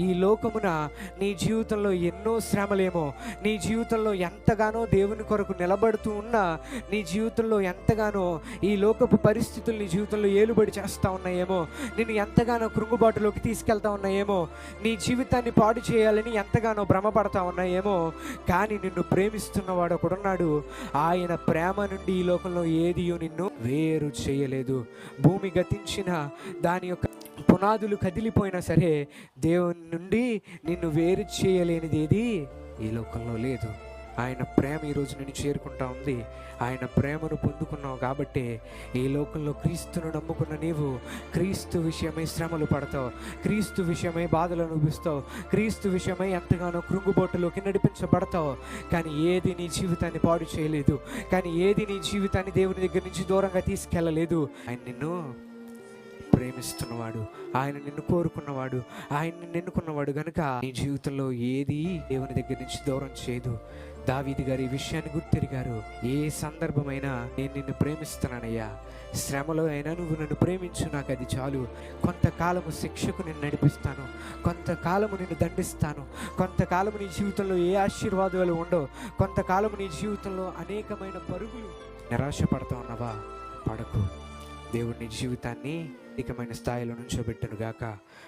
ఈ లోకమున నీ జీవితంలో ఎన్నో శ్రమలేమో, నీ జీవితంలో ఎంతగానో దేవుని కొరకు నిలబడుతూ ఉన్నా, నీ జీవితంలో ఎంతగానో ఈ లోకపు పరిస్థితులు నీ జీవితంలో ఏలుబడి చేస్తూ ఉన్నాయేమో, నిన్ను ఎంతగానో కృంగుబాటులోకి తీసుకెళ్తా ఉన్నాయేమో, నీ జీవితాన్ని పాడు చేయాలని ఎంతగానో భ్రమపడతా ఉన్నాయేమో, కానీ నిన్ను ప్రేమిస్తున్నవాడు ఒకడున్నాడు. ఆయన ప్రేమ నుండి ఈ లోకంలో ఏదియో నిన్ను వేరు చేయలేదు. భూమి గతించిన, దాని యొక్క పునాదులు కదిలిపోయినా సరే, దేవుని నుండి నిన్ను వేరు చేయలేనిది ఏది ఈ లోకంలో లేదు. ఆయన ప్రేమ ఈరోజు నిన్ను చేరుకుంటా ఉంది. ఆయన ప్రేమను పొందుకున్నావు కాబట్టి ఈ లోకంలో క్రీస్తును నమ్ముకున్న నీవు క్రీస్తు విషయమై శ్రమలు పడతావు, క్రీస్తు విషయమై బాధలు అనుభవిస్తావు, క్రీస్తు విషయమై ఎంతగానో కృంగుబోటులోకి నడిపించబడతావు. కానీ ఏది నీ జీవితాన్ని పాడు చేయలేదు, కానీ ఏది నీ జీవితాన్ని దేవుని దగ్గర నుంచి దూరంగా తీసుకెళ్ళలేదు. ఆయన నిన్ను ప్రేమిస్తున్నవాడు, ఆయన నిన్ను కోరుకున్నవాడు, ఆయన నిన్ను ఎన్నుకున్నవాడు గనుక నీ జీవితంలో ఏది దేవుని దగ్గర నుంచి దూరం చేయదు. దావీదు గారు ఈ విషయాన్ని గుర్తెరిగారు. ఏ సందర్భమైనా నేను నిన్ను ప్రేమిస్తున్నానయ్యా, శ్రమలో అయినా నువ్వు నన్ను ప్రేమించు, నాకు అది చాలు. కొంతకాలము శిక్షకు నిన్ను నడిపిస్తాను, కొంతకాలము నిన్ను దండిస్తాను, కొంతకాలము నీ జీవితంలో ఏ ఆశీర్వాదాలు ఉండవు, కొంతకాలము నీ జీవితంలో అనేకమైన పరుగులు. నిరాశపడతా ఉన్నావా? పడకు. దేవుడి నీ జీవితాన్ని అధికమైన స్థాయిలో నుంచోబెట్టును గాక.